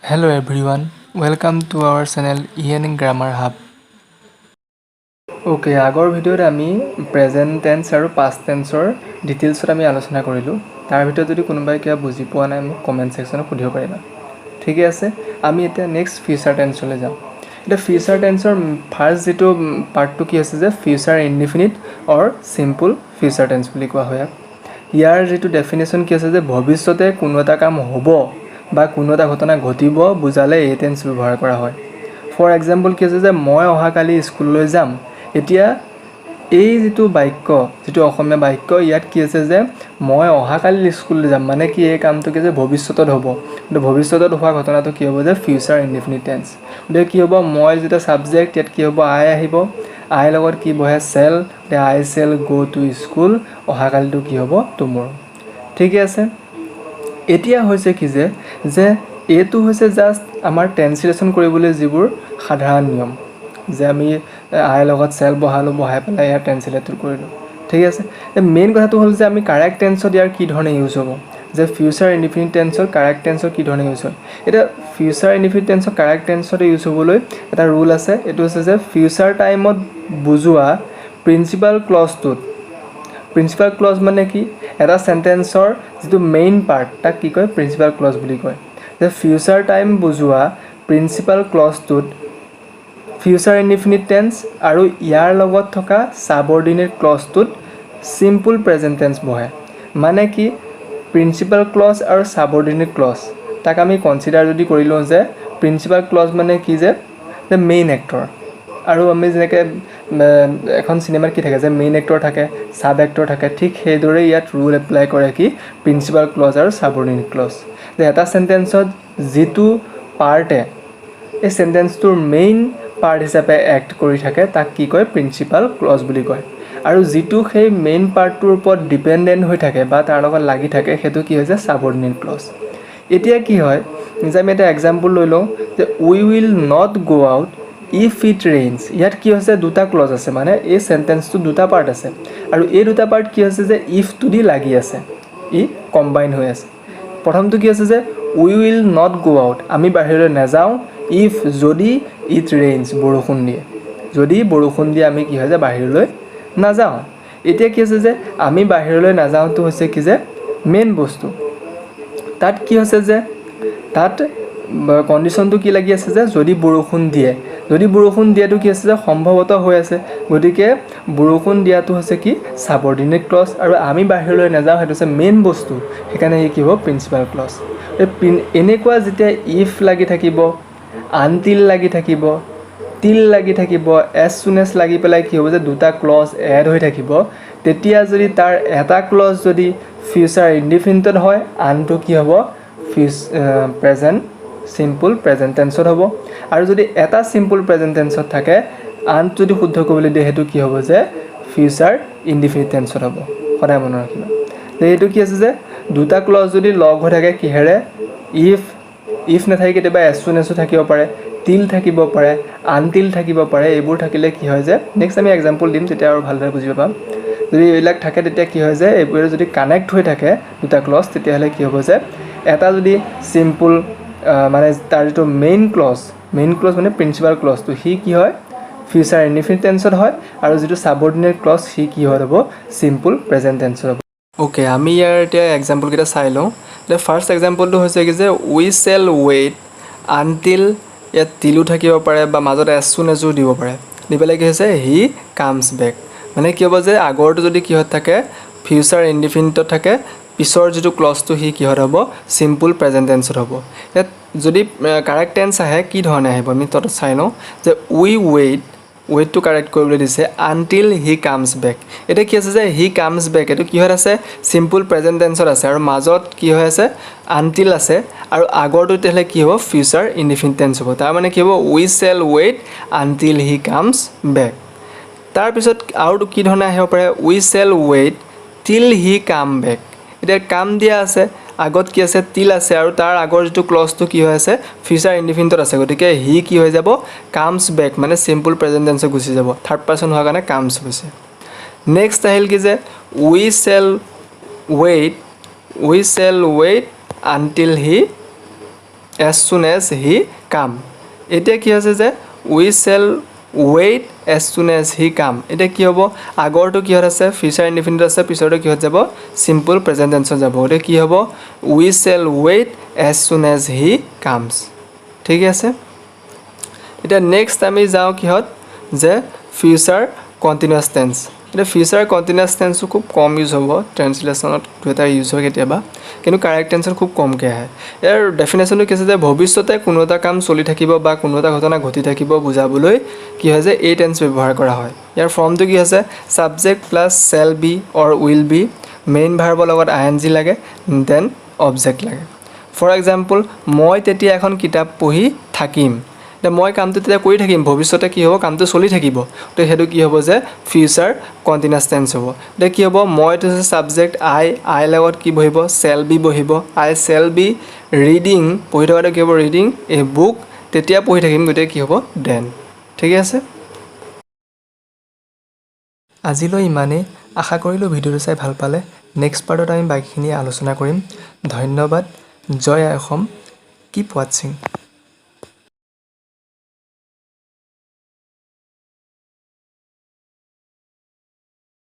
Hello everyone, welcome to our channel ENgrammar Hub. Okay, আগৰ ভিডিঅ'ত আমি প্ৰেজেন্ট টেন্স আৰু পাষ্ট টেন্সৰ ডিটেইলছত আমি আলোচনা কৰিলোঁ। তাৰ ভিতৰত যদি কোনোবাই কিবা বুজি পোৱা নাই মোক কমেন্ট সেকশনত সুধিব পাৰিবা। ঠিকে আছে, আমি এতিয়া নেক্সট ফিউচাৰ টেন্সলৈ যাওঁ। এতিয়া ফিউচাৰ টেন্সৰ ফাৰ্ষ্ট যেটো পাৰ্টটো কি আছে যে ফিউচাৰ ইনডিফিনিট অৰ সিম্পল ফিউচাৰ টেন্স বুলি কোৱা হয়। ইয়াৰ যেটো ডেফিনেশ্যন কি আছে যে ভৱিষ্যতে কোনো এটা কাম হ'ব বা কোনো এটা ঘটনা ঘটিব বুজালে এই টেন্স ব্যৱহাৰ কৰা হয়। ফৰ এক্সাম্পল কি আছে যে মই অহাকালি স্কুললৈ যাম। এতিয়া এই যেটো বাক্য যেটো অসমীয়া বাক্য ইয়াত কি আছে যে মই অহাকালি স্কুললৈ যাম মানে কি এই কামটো কি যে ভৱিষ্যতত হ'ব। কিন্তু ভৱিষ্যতত হোৱা ঘটনাটো কি হ'ব যে ফিউচাৰ ইনডিফিনিট টেন্স। এতিয়া কি হ'ব মই যেটা সাবজেক্ট ইয়াত কি হ'ব আই আহিব। আই লগত কি বহে shall, I shall go to school, অহাকালিটো কি হ'ব টুমৰো। ঠিক আছে, এতিয়া হৈছে কি যে এইটো হৈছে জাস্ট আমাৰ ট্ৰান্সলেশ্যন কৰিবলৈ যিবোৰ সাধাৰণ নিয়ম যে আমি আই লগত চেল বহালো, বহাই পেলাই ইয়াৰ ট্ৰান্সলেট কৰিলোঁ। ঠিক আছে, মেইন কথাটো হ'ল যে আমি কাৰেক্ট টেন্সত ইয়াৰ কি ধৰণে ইউজ হ'ব যে ফিউচাৰ ইনডিফিনিট টেন্সৰ কাৰেক্ট টেন্সৰ কি ধৰণে ইউজ হয়। এতিয়া ফিউচাৰ ইনডিফিনিট টেন্সৰ কাৰেক্ট টেন্সতে ইউজ হ'বলৈ এটা ৰুল আছে। এইটো হৈছে যে ফিউচাৰ টাইমত বুজোৱা প্ৰিন্সিপাল ক্লজ মানে কি এটা সেন্টেন্সৰ যেটো মেইন পাৰ্ট তাক কি কয় প্ৰিন্সিপাল ক্লজ বুলি কয়। যে ফিউচাৰ টাইম বুজোৱা প্ৰিন্সিপাল ক্লজটোত ফিউচাৰ ইনডিফিনিট টেন্স আৰু ইয়াৰ লগত থকা সাবঅৰ্ডিনেট ক্লজটোত সিম্পল প্ৰেজেন্ট টেন্স বহে। মানে কি প্ৰিন্সিপাল ক্লজ আৰু সাবঅৰ্ডিনেট ক্লজ তাক আমি কনসিডাৰ যদি কৰি লওঁ যে প্ৰিন্সিপাল ক্লজ মানে কি যে মেইন এক্টৰ। আৰু আমি যেনেকৈ এখন চিনেমাত কি থাকে যে মেইন এক্টৰ থাকে, সাব এক্টৰ থাকে, ঠিক সেইদৰে ইয়াত ৰুল এপ্লাই কৰে কি প্ৰিন্সিপাল ক্লজ আৰু সাবঅৰ্ডিনেট ক্লজ। যে এটা সেন্টেন্সত যেটো পাৰ্টে এই সেন্টেন্সটোৰ মেইন পাৰ্ট হিচাপে এক্ট কৰি থাকে তাক কি কয় প্ৰিন্সিপাল ক্লজ বুলি কয়। আৰু যেটো সেই মেইন পাৰ্টটোৰ ওপৰত ডিপেন্ডেন্ট হৈ থাকে বা তাৰ লগত লাগি থাকে সেইটো কি হৈছে সাবঅৰ্ডিনেট ক্লজ। এতিয়া কি হয় যে আমি এটা এক্সাম্পল লৈ লওঁ যে we will not go out if it rains. ইয়াত কি হৈছে দুটা ক্লজ আছে, মানে এই সেন্টেন্সটো দুটা পাৰ্ট আছে আৰু এই দুটা পাৰ্ট কি হৈছে যে ইফটো দি লাগি আছে, ই কম্বাইন হৈ আছে। প্ৰথমটো কি আছে যে we will not go out, আমি বাহিৰলৈ নাযাওঁ, ইফ যদি ইট ৰেইনছ বৰষুণ দিয়ে, যদি বৰষুণ দিয়ে আমি কি হয় যে বাহিৰলৈ নাযাওঁ। এতিয়া কি আছে যে আমি বাহিৰলৈ নাযাওঁটো হৈছে কি যে মেইন বস্তু। তাত কি হৈছে যে তাত কণ্ডিশ্যনটো কি লাগি আছে যে যদি বৰষুণ দিয়ে, যদি বৰষুণ দিয়াটো কি আছে যে সম্ভৱত হৈ আছে, গতিকে বৰষুণ দিয়াটো হৈছে কি সাবঅৰ্ডিনেট ক্লজ আৰু আমি বাহিৰলৈ নাযাওঁ সেইটো হৈছে মেইন বস্তু, সেইকাৰণে ই কি হ'ব প্ৰিন্সিপাল ক্লজ। এনেকুৱা যেতিয়া ইফ লাগি থাকিব, আনটিল লাগি থাকিব, টিল লাগি থাকিব, এজ চুন এজ লাগি পেলাই কি হ'ব যে দুটা ক্লজ এড হৈ থাকিব, তেতিয়া যদি তাৰ এটা ক্লজ যদি ফিউচাৰ ইনডিফিনিটত হয় আনটো কি হ'ব প্ৰেজেন্ট সিম্পল প্ৰেজেন্ট টেন্সত হ'ব। আৰু যদি এটা সিম্পল প্ৰেজেন্ট টেন্সত থাকে আনটো যদি শুদ্ধ কৰিবলৈ দিয়ে সেইটো কি হ'ব যে ফিউচাৰ ইনডিফিনিট টেন্সত হ'ব। সদায় মনত ৰাখিবা যে এইটো কি আছে যে দুটা ক্লজ যদি লগ হৈ থাকে কিহেৰে ইফ নাথাকি কেতিয়াবা এজ চুন এজো থাকিব পাৰে, টিল থাকিব পাৰে, আনটিল থাকিব পাৰে। এইবোৰ থাকিলে কি হয় যে নেক্সট আমি এক্সাম্পল দিম তেতিয়া আৰু ভালদৰে বুজিব পাম। যদি এইবিলাক থাকে তেতিয়া কি হয় যে এইবোৰে যদি কানেক্ট হৈ থাকে দুটা ক্লজ তেতিয়াহ'লে কি হ'ব যে এটা যদি সিম্পল মানে তাৰ যিটো মেইন ক্লজ মানে প্ৰিন্সিপাল ক্লজটো সি কি হয় ফিউচাৰ ইনডিফিনিট টেন্সত হয় আৰু যিটো সাবঅৰ্ডিনেট ক্লজ সি কি হ'ব সিম্পল প্ৰেজেন্ট টেন্সত হ'ব। অ'কে, আমি ইয়াৰ এতিয়া এক্সাম্পলকেইটা চাই লওঁ। এতিয়া ফাৰ্ষ্ট এক্সাম্পলটো হৈছে কি যে উই চেল ৱেইট আনটিল, ইয়াত টিলো থাকিব পাৰে বা মাজত এজ চুন এজো দিব পাৰে, দি পেলাই কি হৈছে হি কামছ বেক। মানে কি হ'ব যে আগৰটো যদি কিহত থাকে ফিউচাৰ ইনডিফিনিটত থাকে, পিছৰ যিটো ক্লজটো সি কিহত হ'ব সিম্পল প্ৰেজেন্ট টেন্সত হ'ব। ইয়াত যদি কাৰেক্ট টেন্স আহে কি ধৰণে আহিব আমি তত চাই লওঁ যে উই ৱেইটটো কাৰেক্ট কৰিবলৈ দিছে আনটিল হি কামছ বেক। এতিয়া কি আছে যে হি কামছ বেক এইটো কিহত আছে সিম্পল প্ৰেজেন্ট টেন্সত আছে আৰু মাজত কি হৈ আছে আনটিল আছে আৰু আগৰটো তেতিয়াহ'লে কি হ'ব ফিউচাৰ ইনডিফিনিট টেন্স হ'ব। তাৰ মানে কি হ'ব we shall wait until he comes back. তাৰপিছত আৰু কি ধৰণে আহিব পাৰে উই চেল ৱেইট টিল হি কাম বেক। এতিয়া কাম দিয়া আছে, আগত কি আছে টিল আছে আৰু তাৰ আগৰ যিটো ক্লজটো কি হৈ আছে ফিউচাৰ ইনডিফিনিটত আছে, গতিকে হি কি হৈ যাব কামছ বেক মানে সিম্পল প্ৰেজেন্ট টেন্সত গুচি যাব, থাৰ্ড পাৰ্চন হোৱাৰ কাৰণে কামছ হৈছে। নেক্সট আহিল কি যে we shall wait until he as soon as he come এতিয়া কি আছে যে we shall wait as soon as he come এতিয়া কি হ'ব আগৰটো কি আছে ফিউচাৰ ইনডিফিনিট আছে পিছৰটো কি হৈ যাব সিম্পল প্ৰেজেন্ট টেন্সত যাব এতিয়া কি হ'ব we shall wait as soon as he comes ঠিক আছে এতিয়া নেক্সট আমি যাওঁ কিহত যে ফিউচাৰ কন্টিনিউয়াছ টেন্স এটা ফিউচাৰ কন্টিনিউয়াছ টেন্সটো খুব কম ইউজ হ'ব ট্ৰান্সলেশ্যনত দুটা ইউজ হয় কেতিয়াবা কিন্তু কাৰেক্ট টেন্সত খুব কমকৈ আহে ইয়াৰ ডেফিনেশ্যনটো কি আছে যে ভৱিষ্যতে কোনো এটা কাম চলি থাকিব বা কোনো এটা ঘটনা ঘটি থাকিব বুজাবলৈ কি হয় যে এই টেন্স ব্যৱহাৰ কৰা হয় ইয়াৰ ফৰ্মটো কি আছে subject plus shall be or will be main ভাৰ্বৰ লগত আইএনজি লাগে দেন অবজেক্ট লাগে ফৰ এক্সাম্পল মই তেতিয়া এখন কিতাপ পঢ়ি থাকিম এতিয়া মই কামটো তেতিয়া কৰি থাকিম ভৱিষ্যতে কি হ'ব কামটো চলি থাকিব তো হেতু কি হ'ব যে ফিউচাৰ কন্টিনিউয়াছ টেন্স হ'ব এতিয়া কি হ'ব মই তো সাবজেক্ট আই লগত কি বহিব শ্যাল বি বহিব আই শ্যাল বি ৰিডিং পঢ়ি থকাটো কি হ'ব ৰিডিং এ বুক তেতিয়া পঢ়ি থাকিম গতে কি হ'ব দেন ঠিক আছে আজিলৈ ইমানেই আশা কৰিলোঁ ভিডিঅ'টো চাই ভাল পালে নেক্সট পাৰ্টত আমি বাকিখিনি আলোচনা কৰিম ধন্যবাদ জয় অসম কিপ ৱাচিং